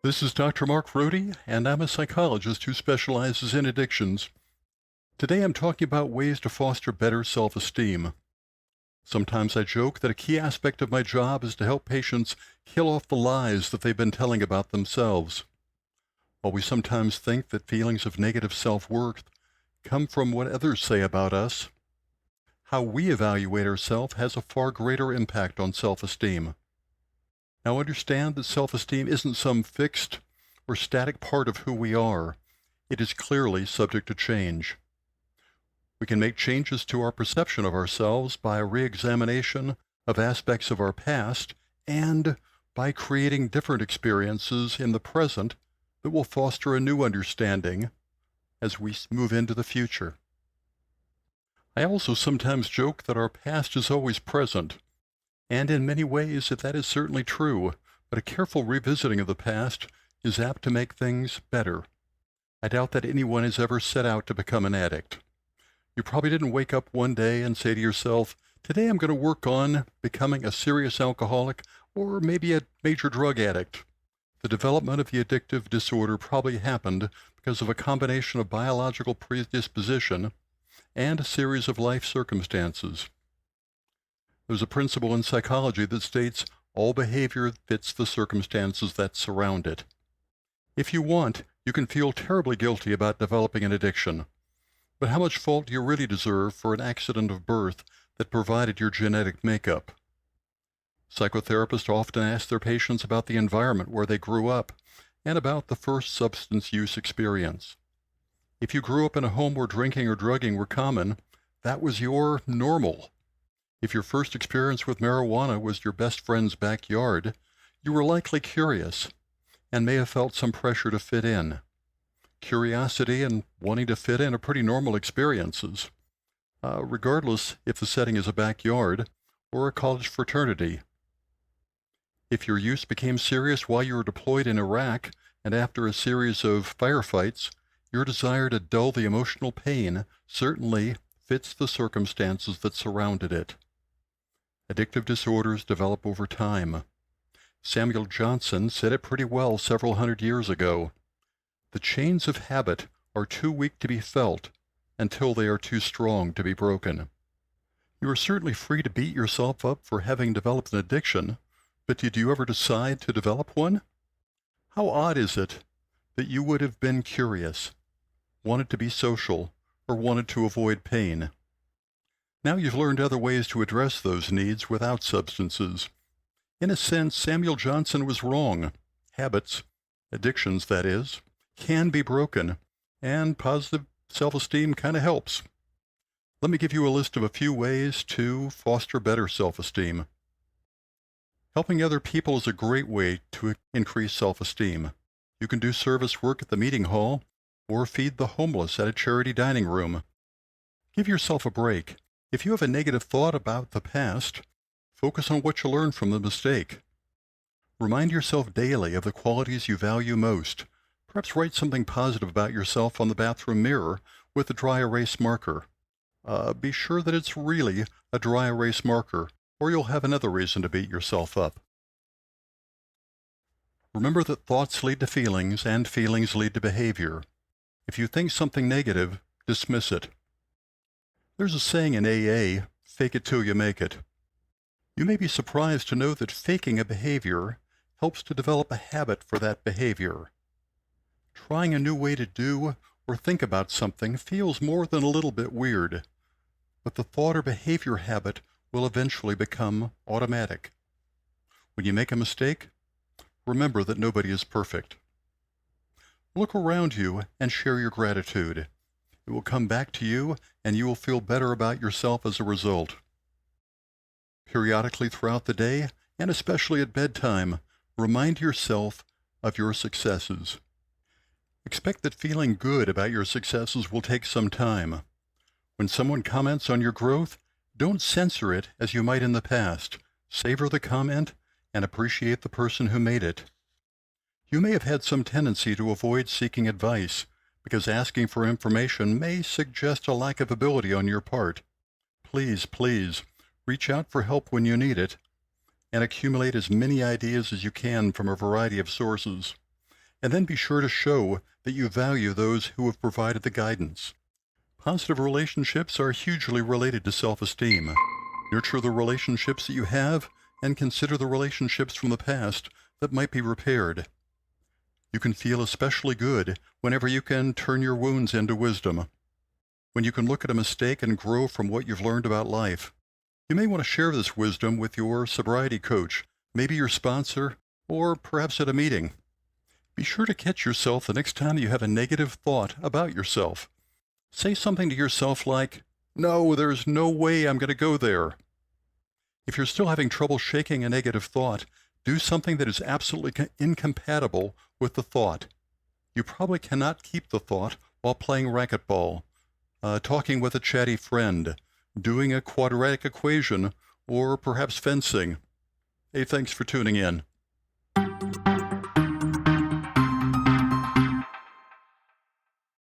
This is Dr. Mark Rohde, and I'm a psychologist who specializes in addictions. Today I'm talking about ways to foster better self-esteem. Sometimes I joke that a key aspect of my job is to help patients kill off the lies that they've been telling about themselves. While we sometimes think that feelings of negative self-worth come from what others say about us, how we evaluate ourselves has a far greater impact on self-esteem. Now understand that self-esteem isn't some fixed or static part of who we are. It is clearly subject to change. We can make changes to our perception of ourselves by a re-examination of aspects of our past and by creating different experiences in the present that will foster a new understanding as we move into the future. I also sometimes joke that our past is always present. And in many ways, that is certainly true, but a careful revisiting of the past is apt to make things better. I doubt that anyone has ever set out to become an addict. You probably didn't wake up one day and say to yourself, today I'm going to work on becoming a serious alcoholic or maybe a major drug addict. The development of the addictive disorder probably happened because of a combination of biological predisposition and a series of life circumstances. There's a principle in psychology that states all behavior fits the circumstances that surround it. If you want, you can feel terribly guilty about developing an addiction. But how much fault do you really deserve for an accident of birth that provided your genetic makeup? Psychotherapists often ask their patients about the environment where they grew up and about the first substance use experience. If you grew up in a home where drinking or drugging were common, that was your normal. If your first experience with marijuana was your best friend's backyard, you were likely curious and may have felt some pressure to fit in. Curiosity and wanting to fit in are pretty normal experiences, regardless if the setting is a backyard or a college fraternity. If your use became serious while you were deployed in Iraq and after a series of firefights, your desire to dull the emotional pain certainly fits the circumstances that surrounded it. Addictive disorders develop over time. Samuel Johnson said it pretty well several hundred years ago. The chains of habit are too weak to be felt until they are too strong to be broken. You are certainly free to beat yourself up for having developed an addiction, but did you ever decide to develop one? How odd is it that you would have been curious, wanted to be social, or wanted to avoid pain? Now you've learned other ways to address those needs without substances. In a sense, Samuel Johnson was wrong. Habits, addictions that is, can be broken, and positive self-esteem kind of helps. Let me give you a list of a few ways to foster better self-esteem. Helping other people is a great way to increase self-esteem. You can do service work at the meeting hall or feed the homeless at a charity dining room. Give yourself a break. If you have a negative thought about the past, focus on what you learned from the mistake. Remind yourself daily of the qualities you value most. Perhaps write something positive about yourself on the bathroom mirror with a dry erase marker. Be sure that it's really a dry erase marker, or you'll have another reason to beat yourself up. Remember that thoughts lead to feelings, and feelings lead to behavior. If you think something negative, dismiss it. There's a saying in AA, fake it till you make it. You may be surprised to know that faking a behavior helps to develop a habit for that behavior. Trying a new way to do or think about something feels more than a little bit weird, but the thought or behavior habit will eventually become automatic. When you make a mistake, remember that nobody is perfect. Look around you and share your gratitude. It will come back to you, and you will feel better about yourself as a result. Periodically throughout the day, and especially at bedtime, remind yourself of your successes. Expect that feeling good about your successes will take some time. When someone comments on your growth, don't censor it as you might in the past. Savor the comment and appreciate the person who made it. You may have had some tendency to avoid seeking advice, because asking for information may suggest a lack of ability on your part. Please, Reach out for help when you need it, and accumulate as many ideas as you can from a variety of sources. And then be sure to show that you value those who have provided the guidance. Positive relationships are hugely related to self-esteem. Nurture the relationships that you have and consider the relationships from the past that might be repaired. You can feel especially good whenever you can turn your wounds into wisdom, when you can look at a mistake and grow from what you've learned about life. You may want to share this wisdom with your sobriety coach, maybe your sponsor, or perhaps at a meeting. Be sure to catch yourself the next time you have a negative thought about yourself. Say something to yourself like, "No, there's no way I'm going to go there." If you're still having trouble shaking a negative thought, do something that is absolutely incompatible with the thought. You probably cannot keep the thought while playing racquetball, talking with a chatty friend, doing a quadratic equation, or perhaps fencing. Hey, thanks for tuning in.